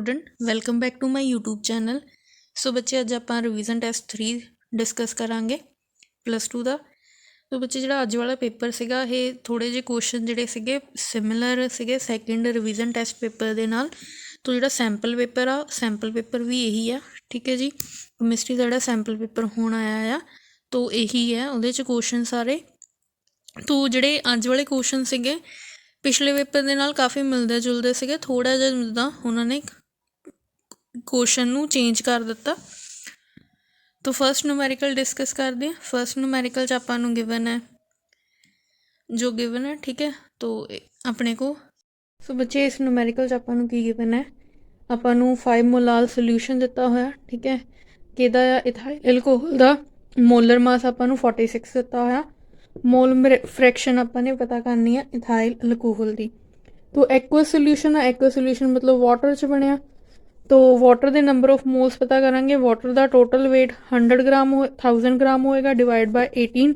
Student welcome back to my YouTube channel. So बच्चे अज आप रिविजन टैसट 3 डिस्कस करांगे +2 का। तो बच्चे जो अज वाला पेपर सीगा ये थोड़े जे क्वेश्चन जिहड़े सीगे सिमिलर सीगे सैकेंड रिविजन टैसट पेपर दे नाल। तो जिहड़ा सैंपल पेपर आ सैंपल पेपर भी यही आ, ठीक है जी। केमिस्ट्री का जिहड़ा सैंपल पेपर होण आया आ तो यही है, उहदे च क्वेश्चन सारे। तो जिहड़े अज वाले क्वेश्चन सीगे पिछले पेपर के नाल काफ़ी मिलते जुलते सीगे, थोड़ा जिहा जिद्दां उन्होंने क्वेश्चन नूं चेंज कर दिता। तो फर्स्ट न्यूमैरिकल डिस्कस करते हैं। फर्स्ट न्यूमैरिकल च आपां नूं गिवन है जो गिवन है, ठीक है। तो अपने को सो बच्चे इस न्यूमैरिकल च आपां नूं की गिवन है, आपां नूं 5 मोलाल सोल्यूशन दिता होया, ठीक है। किहदा इथाइल एल्कोहल दा मोलर मास आपां नूं 46 दिता होया। मोल फ्रैक्शन आपां ने पता करनी है इथाइल एल्कोहल दी। तो एक्वस सोल्यूशन है, एक्वस सोल्यूशन मतलब वाटर च बनिया। तो वाटर के नंबर ऑफ मोल्स पता करांगे। वाटर का टोटल वेट 100 ग्राम 1000 ग्राम होएगा डिवाइड बाय 18,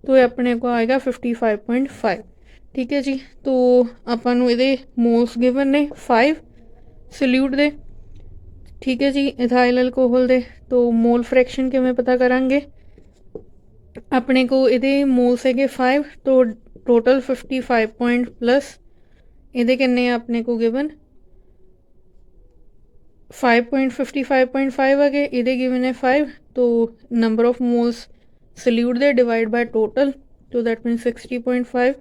तो ये अपने को आएगा 55.5, ठीक है जी। तो आपां नूं इहदे मोल्स गिवन ने 5 सल्यूट दे, ठीक है जी, इथाइल अल्कोहल दे। तो मोल फ्रैक्शन किवें पता करांगे, अपने को इहदे मोल्स है 5, तो टोटल 55 पॉइंट प्लस इहदे किन्ने अपने को गिवन 5.55.5 आ गए, इहदे गिवन है 5। तो नंबर ऑफ मोल्स सल्यूट दे डिवाइड बाय टोटल, तो दैट मीन 60.5।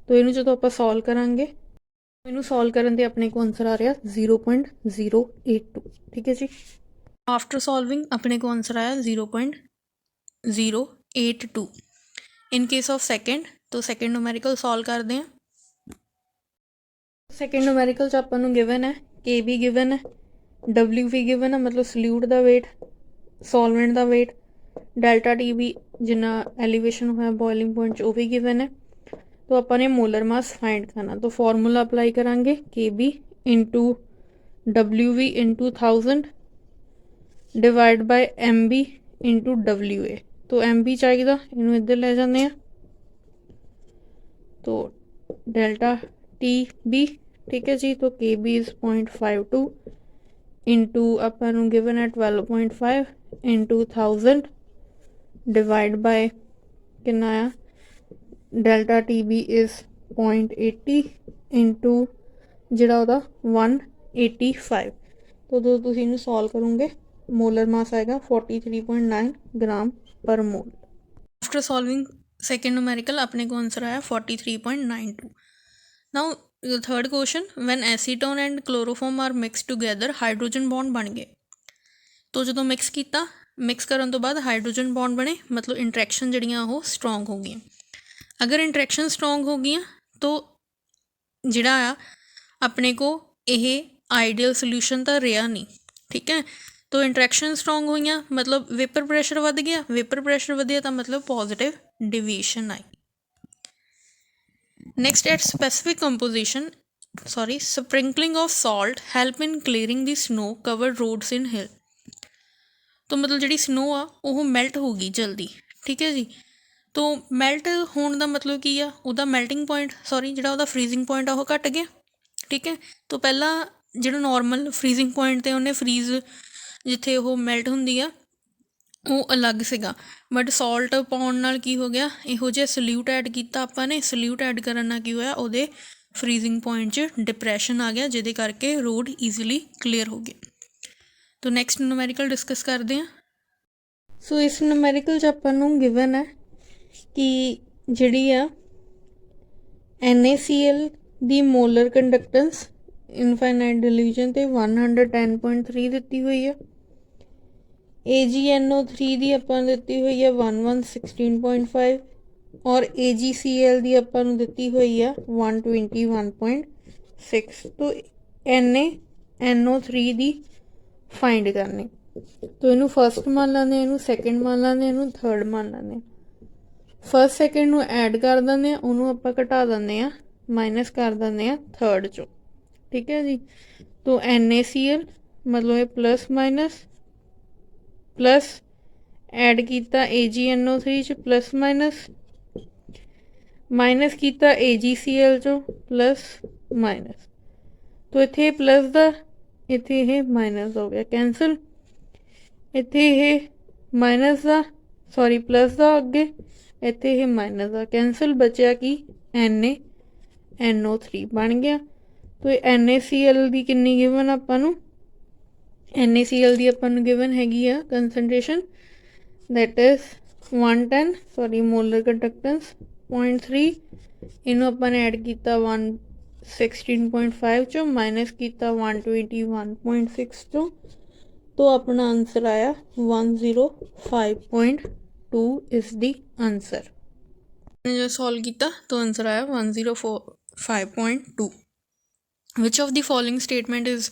तो इनू जो आप सॉल्व करांगे, इनू सॉल्व करन दे अपने को आंसर आ रहा 0.082, ठीक है जी। आफ्टर सॉल्विंग अपने को आंसर आया 0.082। इन केस ऑफ सेकेंड, तो सेकेंड न्यूमैरिकल सॉल्व करते हैं। सेकेंड न्यूमैरिकल च आपां नूं गिवन है के बी गिवन है, डबल्यू भी गिवन है मतलब सल्यूट का वेट, सॉल्वेंट का वेट, डेल्टा टी भी जिन्ना एलीवेशन होया बॉइलिंग पॉइंट वो भी गिवन है। तो अपने मोलर मास फाइंड करना, तो फॉर्मूला अप्लाई करांगे K B into W V into 1000 divide by M B into W A. तो एम बी चाहिए इनू इधर ले जाते हैं, तो डेल्टा टी बी, ठीक है जी। तो के बी इज़ 0.52 इंटू अपन गिवन है 12.5 इंटू 1000 डिवाइड बाय कितना आया delta T B is 0.80 into जिहड़ा उहदा 185। तो जो तुसीं इनू सॉल्व करोगे मोलर मास आएगा 43.9 gram per mole. After solving second numerical अपने को आंसर आया 43.92। Now third question, when acetone and chloroform are mix together hydrogen bond बन गए। तो जो मिक्स किया, मिक्स करने तो बाद हाइड्रोजन बॉन्ड बने, मतलब इंट्रैक्शन जड़ियाँ वो स्ट्रोंग हो गई। अगर इंट्रैक्शन स्ट्रोंग हो गई तो जिहड़ा आ अपने को यह आइडियल सोल्यूशन तो रहा नहीं, ठीक है। तो इंट्रैक्शन स्ट्रोंग हुई मतलब वेपर प्रैशर वध गया, वेपर प्रैशर वधिया तो मतलब पॉजिटिव डिवीएशन आई। Next at specific composition sprinkling of salt help in clearing the snow covered roads in hill. तो मतलब जी स्नो आ वो मैल्ट होगी जल्दी, ठीक है जी। तो मैल्ट होने का मतलब की आ, उहदा मैल्टिंग पॉइंट जिहड़ा उहदा फ्रीजिंग पॉइंट आ वो घट गया, ठीक है। तो पहला जिहड़ा नॉर्मल फ्रीजिंग पॉइंट ते उन्हें फ्रीज जिथे वो मैल्ट होंदी आ वो अलग सीगा, बट सॉल्ट पाउण नाल की हो गया, इहो जिहा सल्यूट ऐड किया आपां ने, सल्यूट ऐड करन नाल की होया उहदे फ्रीजिंग पॉइंट च डिप्रैशन आ गया, जिहदे करके रोड ईजीली क्लीयर हो गया। तो नैक्सट न्यूमैरिकल डिस्कस करते हैं। सो इस न्यूमैरिकल च आपां नूं गिवन है कि जिहड़ी आ NaCl दी मोलर कंडक्टेंस इनफाइनाइट डिल्यूजन ते 110.3 दिती हुई है। AgNO3 दी आपां दिती हुई है 1116.5 और AgCl दी आपां नूं दिती हुई है 121.6। तो NaNO3 दी फाइंड करनी, तो इनू फर्स्ट मान लेंगे, इनू सैकेंड मान लेंगे, इनू थर्ड मान लेंगे। फर्स्ट सैकेंड नूं ऐड कर देंगे, उन्होंने आपां घटा देंगे, माइनस कर देंगे थर्ड चो, ठीक है जी। तो NaCl मतलब प्लस माइनस प्लस ऐड किया AgNO3 च प्लस माइनस माइनस किया AgCl चो प्लस माइनस। तो इत्थे प्लस का इत्थे ये माइनस हो गया कैंसल, इत्थे ये माइनस का सॉरी प्लस का अगे, इत्थे ये माइनस का कैंसल, बचा कि NaNO3 बन गया। तो NaCl की कितनी गिवन आपां नूं, NaCl की आपां नूं गिवन हैगी आ concentration that is 110 sorry molar conductance 0.3, इनू आपां ने ऐड किया 116.5 चो माइनस किया 121.6 चो, तो अपना आंसर आया 105.2 इज दी आंसर। जो सॉल्व किया तो आंसर आया 105.2। Which of the following statement is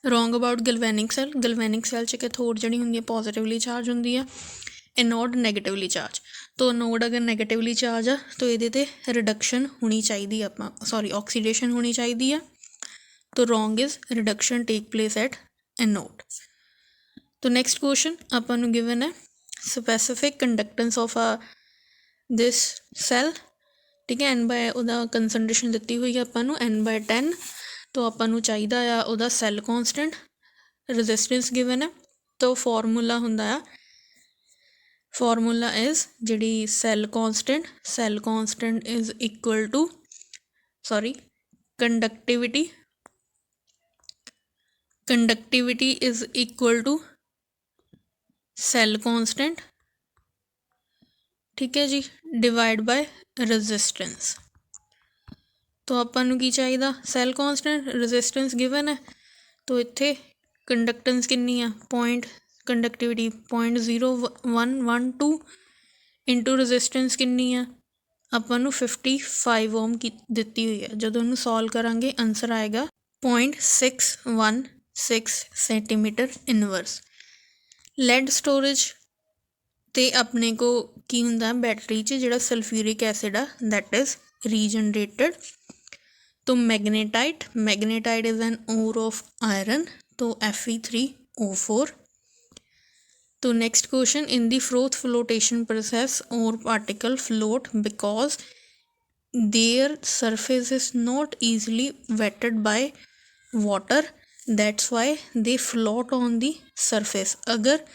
wrong about galvanic cell. Galvanic cell च कैथोड जी होंगी पॉजिटिवली चार्ज होंगी है, एनोड नैगेटिवली चार्ज। तो एनोड अगर नैगेटिवली चार्ज आ तो ये रिडक्शन होनी चाहिए, आप सॉरी ऑक्सीडेशन होनी चाहिए है, तो wrong is reduction take place at anode. तो नैक्सट क्वेश्चन आपां नूं गिवन है specific conductance of this cell, ठीक है, N बाय उहदा कंसनट्रेशन दिती हुई है आपां नूं N/10, तो आपां नूं चाहीदा आ उहदा सैल कॉन्सटेंट, रजिस्टेंस गिवन है, तो फॉर्मूला हुंदा आ, फॉर्मूला इज जिहड़ी cell constant is equal to sorry conductivity is equal to cell constant, ठीक है जी, डिवाइड बाय रजिस्टेंस। तो आपां नूं की चाहिदा सैल कॉन्सटेंट, रजिस्टेंस गिवन है, तो इत्थे कंडक्टेंस कितनी आ पॉइंट, कंडक्टिविटी 0.0112 इंटू रजिस्टेंस कितनी आ आपां नूं 55 ओम की दिती हुई है। जदों इनू सॉल्व करांगे आंसर आएगा 0.616 सेंटीमीटर इनवर्स। लैड स्टोरेज ते अपने को की हुंदा बैटरी च जिहड़ा सल्फ्यूरिक एसिड आ दैट इज रीजनरेटेड। तो magnetite is an ore of iron, तो Fe3O4। तो next question in the froth flotation process ore particle float because their surface is not easily wetted by water that's why they float on the surface. अगर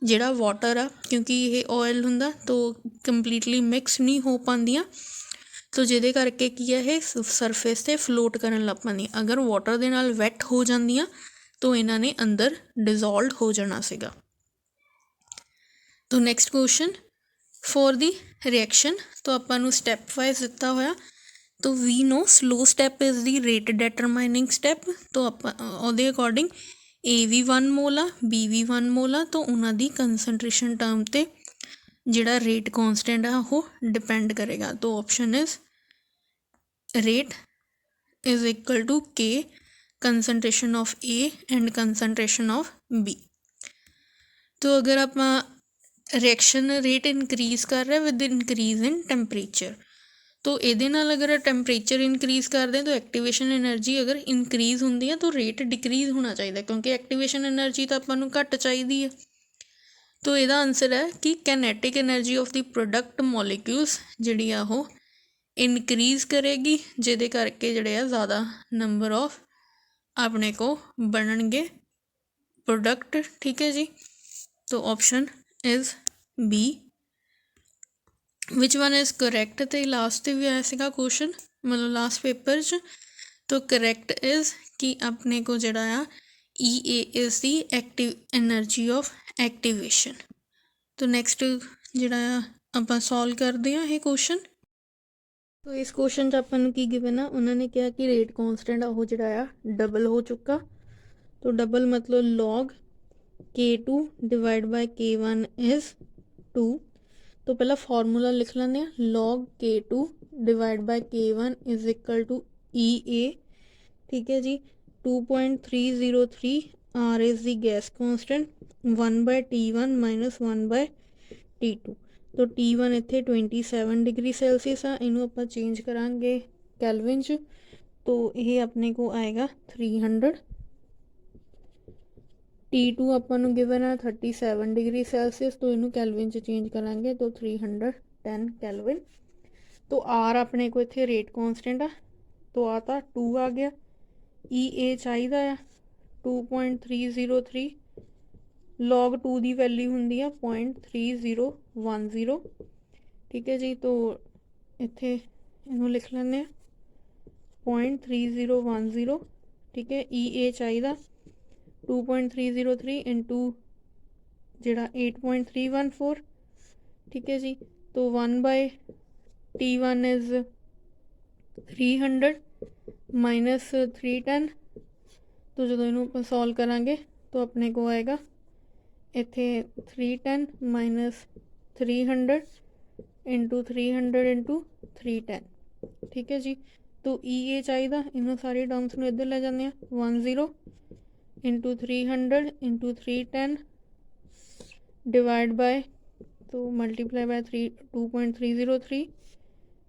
जिहड़ा water आ क्योंकि ये oil हुंदा तो completely mix नहीं हो पांदियां, तो जिहदे करके की है ये सरफेस ते फ्लोट करन लग पैंदियां। अगर वाटर दे नाल वैट हो जांदियां तो इन्हां ने अंदर डिजोल्व हो जाना सीगा। तो next question for the reaction, तो आपां नूं स्टैप वाइज दिता होया, तो we know slow step is the rate determining step, तो आपां उहदे अकॉर्डिंग AV1 मोल आ BV1 मोल आ, तो उन्हां दी कंसनट्रेशन टर्म ते जिहड़ा रेट कॉन्सटेंट आ वो डिपेंड करेगा। तो option is rate is equal to K concentration of A and concentration of B। तो अगर आप रिएक्शन रेट इनक्रीज कर रहे विद इनक्रीज इन टैंपरेचर, तो ये नाल अगर टैंपरेचर इनक्रीज करते हैं तो एक्टिवेशन एनर्जी अगर इनक्रीज होंदी है तो रेट डिक्रीज होना चाहिए, क्योंकि एक्टिवेशन एनर्जी तो आपां नूं घट चाहिए है। तो यदा आंसर है कि kinetic energy of the product molecules जिहड़ी आ वो इनक्रीज करेगी, जिहदे करके जिहड़े आ ज़्यादा नंबर ऑफ अपने को बनणगे प्रोडक्ट, ठीक है जी। तो option is B। Which one is correct, तो लास्ट भी आया सीगा क्वेश्चन मतलब लास्ट पेपर च, तो करैक्ट इज़ कि अपने को जिहड़ा आ EA is the active energy of activation. तो नैक्सट जिहड़ा आपां सॉल्व करते हैं ये क्वेश्चन। तो इस क्वेश्चन च आपां नूं की गिवन आ, उन्होंने कहा कि रेट कॉन्सटेंट आ वो जिहड़ा आ डबल हो चुका, तो डबल मतलब log K2 divide by K1 is 2। तो पहला फार्मूला लिख लें, log K2 divide by K1 is equal to EA, ठीक है जी। 2.303 R is the gas constant, 1/T1 minus 1/T2। तो T1 इत्थे 27 डिग्री सैल्सीयस आ, इनू आपां चेंज करांगे कैलविन च, तो ये अपने को आएगा 300। T2 आपां नूं गिवन है 37 डिग्री सैल्सीयस, तो इनू कैलविन च चेंज करांगे तो 310 कैलविन। तो R अपने को इत्थे रेट कॉन्सटेंट आ, तो आता 2 आ गया। EA चाहिदा आ 2.303 log 2 ਦੀ ਵੈਲਿਊ ਹੁੰਦੀ ਆ 0.3010। ਠੀਕ ਹੈ ਜੀ, ਤੋ ਇੱਥੇ ਇਹਨੂੰ ਲਿਖ ਲੈਂਦੇ ਆ 0.3010। ਠੀਕ ਹੈ, EA ਚਾਹੀਦਾ 2.303 ਇੰਟੂ ਜਿਹੜਾ 8.314। ਠੀਕ ਹੈ ਜੀ, ਤੋ 1/T1 ਇਜ਼ 300 ਮਾਈਨਸ 310। ਤੋ ਜਦੋਂ ਇਹਨੂੰ ਆਪਾਂ ਸੋਲਵ ਕਰਾਂਗੇ ਤਾਂ ਆਪਣੇ ਕੋ ਆਏਗਾ ਇੱਥੇ 310 ਮਾਈਨਸ 300 ਇੰਟੂ 300 ਇੰਟੂ 310। ਠੀਕ ਹੈ ਜੀ, ਤੋ EA ਚਾਹੀਦਾ, ਇਹਨੂੰ ਸਾਰੀ ਟਰਮਸ ਨੂੰ ਇੱਧਰ ਲੈ ਜਾਂਦੇ ਆ 10 ਇੰਟੂ 300 ਇੰਟੂ 310 डिवाइड बाय तो multiply by 2.303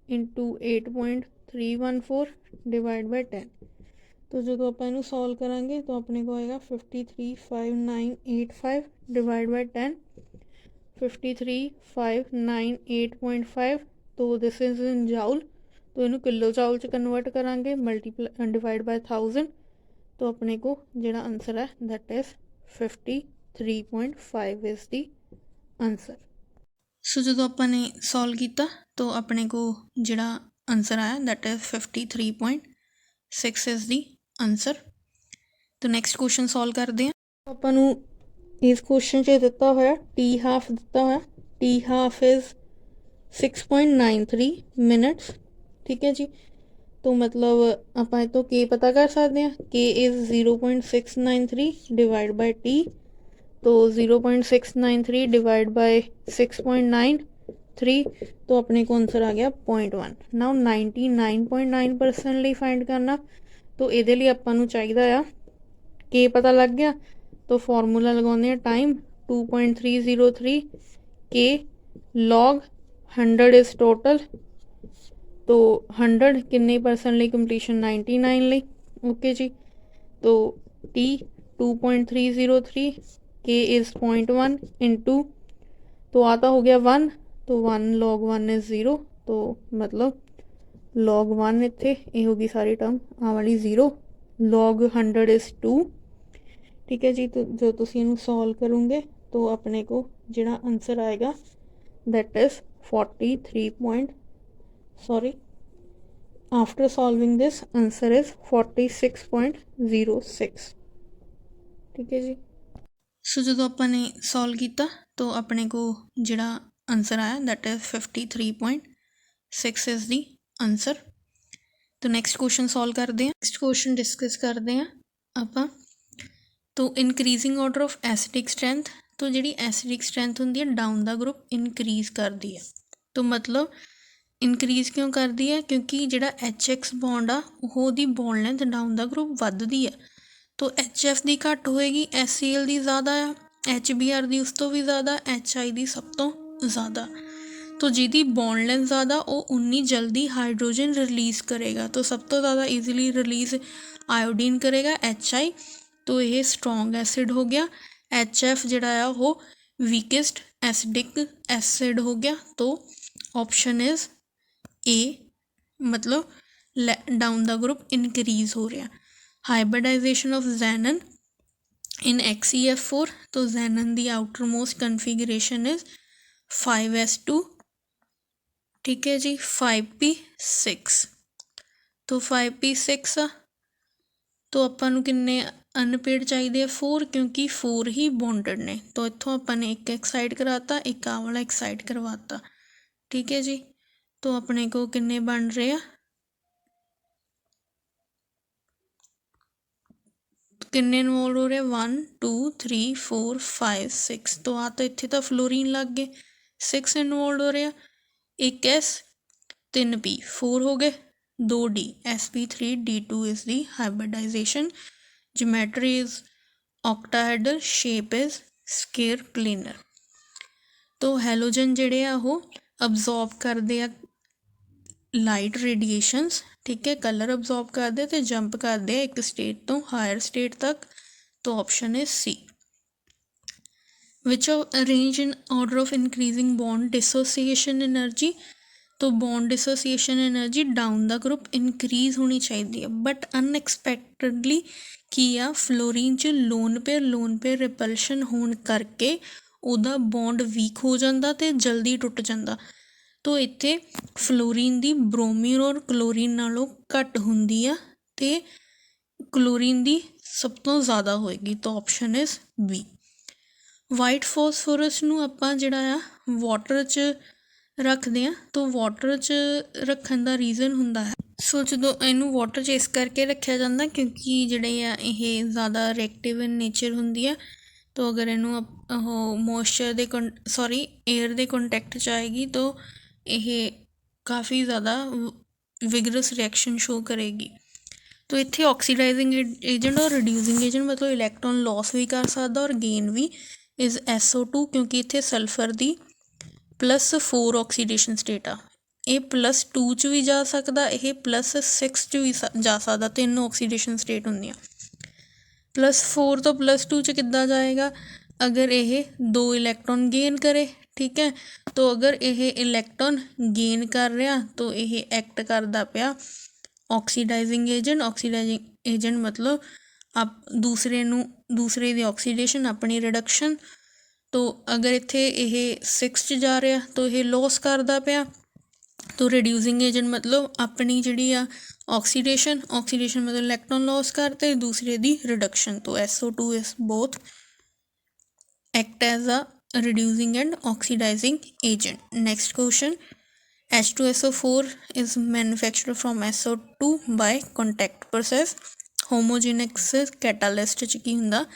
into 8.314 divide by 10। तो जो आप इनू सॉल्व करांगे तो अपने को आएगा 535985 डिवाइड बाय 10 535985। तो दिस इज इन जाउल, तो इनू किलो जाउल च कन्वर्ट करांगे मल्टीप्लाई डिवाइड बाय 1000। तो अपने को जिहड़ा आंसर है that is 53.5 is the answer. So जो आपने सॉल्व किया तो अपने को जिहड़ा आंसर आया that is 53.6 is the answer. तो नैक्सट क्वेश्चन सॉल्व करते हैं। आपां नूं इस क्वेश्चन च दिता होया टी हाफ दिता होया, टी हाफ इज 6.93 मिनट्स। ठीक है जी, तो मतलब आपां इस तो के पता कर सकते हैं, के इज 0.693 डिवाइड बाय टी। तो 0.693 डिवाइड बाय 6.93, तो अपने को आंसर आ गया 0.1। नाउ 99.9% ਲਈ फाइंड करना, तो ये लिए आपां चाहिए आ के पता लग गया तो फॉर्मूला लगाने टाइम 2.303 के लॉग 100 इज टोटल। तो 100 किन्ने परसेंट ਲਈ कंप्लीशन 99 ਲਈ। ओके जी, तो टी 2.303 के इज़ 0.1 इंटू तो आता हो गया 1, तो 1 log 1 इज़ 0। तो मतलब log 1 इत्थे ये होगी सारी टर्म आ वाली 0। log 100 is 2। ठीक है जी, तो जो तुसीं इनू सॉल्व करोगे तो अपने को जिहड़ा आंसर आएगा that is 43. After solving this answer is 46.06। ठीक है जी, सो जो आपने सॉल्व किया तो अपने को जिहड़ा आंसर आया that is 53.6 is the answer. तो नैक्सट क्वेश्चन सॉल्व करते हैं। नैक्सट क्वेश्चन डिस्कस करते हैं आपां। तो increasing order of acidic strength, तो जिहड़ी एसिडिक स्ट्रेंथ हुंदी है डाउन द ग्रुप इनक्रीज करती है। तो मतलब इनक्रीज़ क्यों करती है, क्योंकि जिहड़ा HX बॉन्ड आ ओहदी bond length down the group वधदी है। तो HF दी घट होएगी, HCl दी ज़्यादा आ, HBr दी उस तो भी ज़्यादा, HI दी सब तो ज़्यादा। तो जिहदी बॉन्ड लेंथ ज़्यादा वो उन्नी जल्दी हाइड्रोजन रिलीज़ करेगा। तो सब तो ज़्यादा ईजीली रिलीज़ आयोडीन करेगा HI। तो ये स्ट्रॉन्ग एसिड हो गया। HF जिहड़ा आ वो वीकेस्ट एसिडिक एसिड हो गया। तो ऑप्शन इज़ ए, मतलब डाउन द ग्रुप इनक्रीज हो रहा। हाइब्रिडाइजेशन ऑफ जैनन इन XeF4, तो जैनन दी outermost configuration is 5s2। ठीक है जी, 5p6। तो 5p6 आ, तो आपां नूं किन्ने अनपेड चाहिए 4, क्योंकि 4 ही बॉन्डेड ने। तो इत्थों आपां ने एक एक्साइड कराता, एक आ वाला एक्साइड करवाता। ठीक है जी, तो अपने को किन्ने बन रहे हैं, किन्ने इन्वॉल्व हो रहे 1 2 3 4 5 6। तो आ तो इत्थे तो फ्लोरीन लग गए, 6 इन्वॉल्व हो रहे हैं, 1 S 3 P 4 हो गए, 2 D sp3d2 is the hybridisation. Geometry is octahedral, shape is square planar. तो हैलोजन जिहड़े आ वो अब्जॉर्ब करते हैं लाइट रेडिएशनस। ठीक है, कलर अब्जॉर्ब करते तो जंप करते हैं एक स्टेट तो हायर स्टेट तक। तो option is C. Which arrange in order of increasing bond dissociation energy, तो bond dissociation energy down the group increase होनी चाहिए, बट अनएक्सपैक्टेडली की आ फ्लोरीन च लोन पेयर रिपल्शन होने करके ਉਹਦਾ बॉन्ड वीक हो जाता तो जल्दी टुट जाता। तो इत्थे फ्लोरीन दी ब्रोमीन और क्लोरीन नालों घट हुंदी आ ते क्लोरीन दी सब तो ज़्यादा होएगी। तो option is B. White phosphorus नूं आपां जिहड़ा आ वाटर च रखते हैं, तो वाटर च रखन दा रीज़न हुंदा है, सो जो इनू वाटर च इस करके रखा जाता क्योंकि जिहड़े आ ये ज़्यादा रिएक्टिव इन नेचर हुंदी है। तो अगर इनू मॉइस्चर दे सॉरी एयर दे कॉन्टैक्ट च आएगी तो ये काफ़ी ज़्यादा विगरस रिएक्शन शो करेगी। तो इत्थे ऑक्सीडाइजिंग एजेंट और रिड्यूसिंग एजेंट मतलब इलैक्ट्रॉन लॉस भी कर सकदा और गेन भी इज़ SO2, क्योंकि इत्थे सल्फर दी +4 ऑक्सीडेशन स्टेट आ। ये +2 च भी जा सकदा, ये +6 च भी जा सकदा, 3 ऑक्सीडेशन स्टेट होंदियां। +4 तो +2 च किद्दां जाएगा, अगर ये 2 इलैक्ट्रॉन गेन करे, ठीक है। तो अगर ये इलैक्ट्रॉन गेन कर रहा तो ये एक्ट करदा पिया ऑक्सीडाइजिंग एजेंट मतलब आप दूसरे दी ऑक्सीडेशन अपनी रिडक्शन। तो अगर इत्थे ये 6 च जा रहा तो ये लॉस करदा पिया। तो रिड्यूसिंग एजेंट मतलब अपनी जिहड़ी आ ऑक्सीडेशन मतलब इलैक्ट्रॉन लॉस करते दूसरे दी रिडक्शन। तो SO2 is both act as a reducing and oxidising agent. Next question, H2SO4 is manufactured from SO2 by contact process। Homogeneous catalyst च की हुंदा,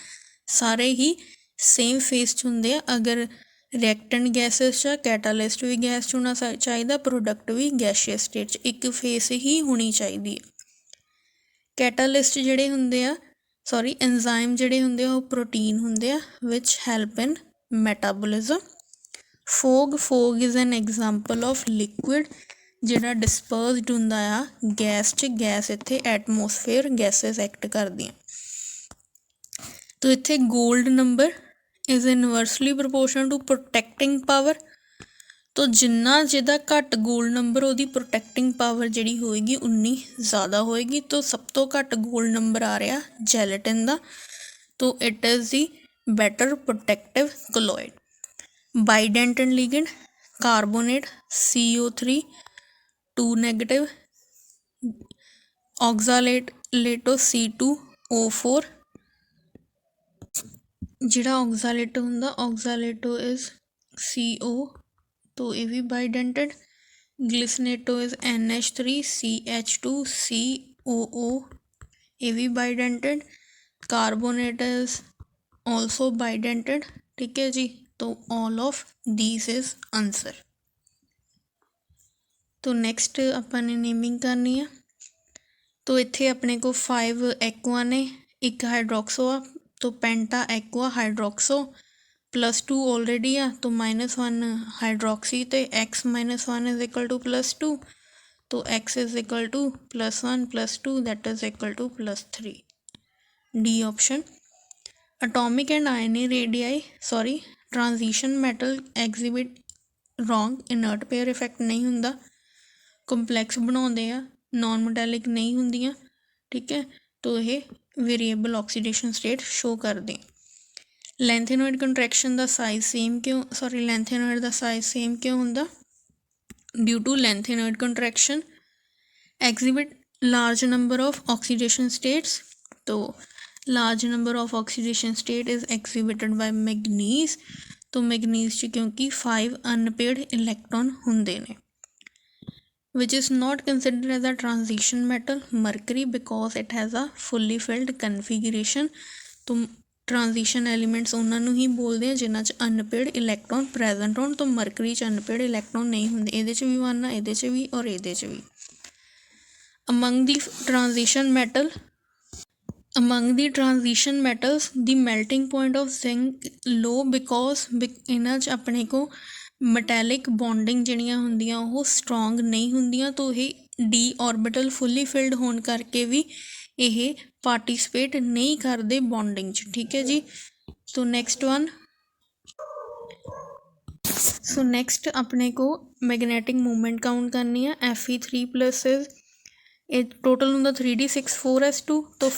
सारे ही सेम फेस च हुंदे। अगर रिएक्टेंट गैसेस च कैटालिस्ट भी गैस च होना चाहिए, प्रोडक्ट भी गैशियस स्टेट च, एक फेस ही होनी चाहिए। कैटालिस्ट जिहड़े हुंदे आ सॉरी एंजाइम जिहड़े हुंदे आ प्रोटीन हुंदे आ which help in metabolism. Fog is an example of liquid जिहड़ा डिस्पर्सड हुंदा आ गैस च। गैस इत्थे एटमोसफेयर गैसेस एक्ट करदियां। तो इत्थे gold number is inversely proportional to protecting power. तो जिन्ना जिहदा घट गोल्ड नंबर उहदी प्रोटैक्टिंग पावर जिहड़ी होएगी उन्नी ज़्यादा होएगी। तो सब तो घट गोल्ड नंबर आ रहा जेलेटिन दा, तो it is the better protective colloid. Bidentate ligand carbonate CO3 2 negative, oxalato C2O4। जिहड़ा ऑक्सालेटो हुंदा ऑक्सालेटो इज़ CO, तो ये भी bidentate. ग्लिसनेटो is NH3 CH2 COO, ये भी bidentate. Carbonate is also bidentate, ठीक है जी। तो all of these is answer. तो नैक्सट अपने नेमिंग करनी है। तो इत्थे अपने को 5 एक्वा ने, एक हाइड्रोक्सो आ, तो पेंटा एक्वा हाइड्रोक्सो, +2 ऑलरेडी आ तो -1 हाइड्रोक्सी, तो x -1 इज इक्वल टू +2, तो x is equal to +1 +2 that is equal to +3। D option. Atomic and ionic radii sorry transition metal exhibit wrong, inert pair effect नहीं हुंदा, complex बनाते हैं, non मैटैलिक नहीं होंदियां, ठीक है। तो ये वेरीएबल ऑक्सीडेशन स्टेट शो करते। लैंथेनॉइड कंट्रैक्शन का साइज सेम क्यों लैंथेनॉइड का साइज सेम क्यों हुंदा? Due to lanthanoid contraction exhibit large number of oxidation states. तो large number of oxidation state is exhibited by manganese. तो मैगनीज च क्योंकि 5 अनपेयर्ड इलैक्ट्रॉन हुंदे ने। Which is not considered as a transition metal mercury because it has a fully filled configuration. तो transition elements उन्होंने ही बोलते हैं जिन्हां च अनपेयर्ड इलैक्ट्रॉन प्रैजेंट होण। तो मरकरी च अनपेयर्ड इलैक्ट्रॉन नहीं होंदे, इहदे च भी 1 आ, इहदे च भी और इहदे च भी। Among the transition metals the melting point of zinc low because इन्हां च अपने को मैटैलिक बॉन्डिंग जिहड़ियां हुंदियां वो स्ट्रोंग नहीं हुंदियां। तो ये डी ऑर्बिटल फुली फिल्ड होने करके भी ये पार्टिसिपेट नहीं करते बॉन्डिंग च, ठीक है जी। तो नैक्सट वन सो नैक्सट अपने को मैगनैटिक मूवमेंट काउंट करनी है। Fe3 प्लस ਇਹ टोटल ਹੁੰਦਾ 3d6 4s2 तो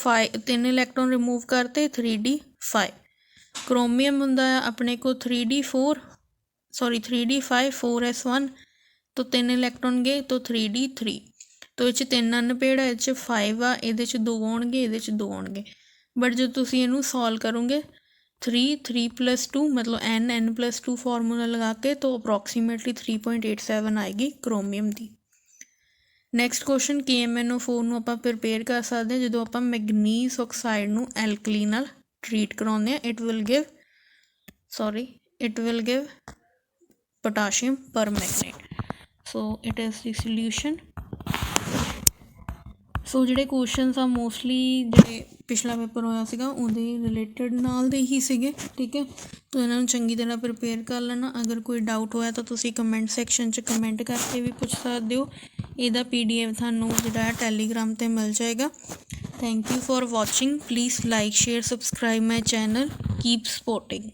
3 इलैक्ट्रॉन रिमूव करते 3d5। क्रोमियम ਹੁੰਦਾ अपने को 3d5 4s1 तो 3 इलैक्ट्रॉन गए तो 3d3। तो ये 3 अनपेड है, ये 5 आ, ये 2 आउणगे, ये 2 आउणगे। बट जो तुसीं इहनूं सॉल्व करोगे 3 प्लस 2 मतलब n प्लस 2 फॉर्मूला लगा के तो अप्रॉक्सीमेटली 3.87 आएगी क्रोमियम की। नैक्सट क्वेश्चन KMnO4 ਨੂੰ ਆਪਾਂ प्रिपेयर कर सकते हैं जो आप मैगनीज ऑक्साइड ਨੂੰ एल्कली नाल ट्रीट कराने। It will give potassium permanganate. So it is the solution. So ਜਿਹੜੇ क्वेश्चन आ मोस्टली ਜਿਹੜੇ पिछला पेपर होया सीगा ਉਹਦੇ रिलेटेड नाल ਦੇ ही सीगे, ठीक है। तो इन्हां ਨੂੰ ਚੰਗੀ तरह प्रिपेयर कर लेना। अगर कोई डाउट होया तो तुसी कमेंट सैक्शन 'ਚ कमेंट करके भी पूछ सकते हो। ਇਹਦਾ PDF ਤੁਹਾਨੂੰ ਜਿਹੜਾ ਟੈਲੀਗ੍ਰਾਮ 'ਤੇ ਮਿਲ ਜਾਏਗਾ। Thank you for watching. Please like share subscribe my channel. Keep supporting.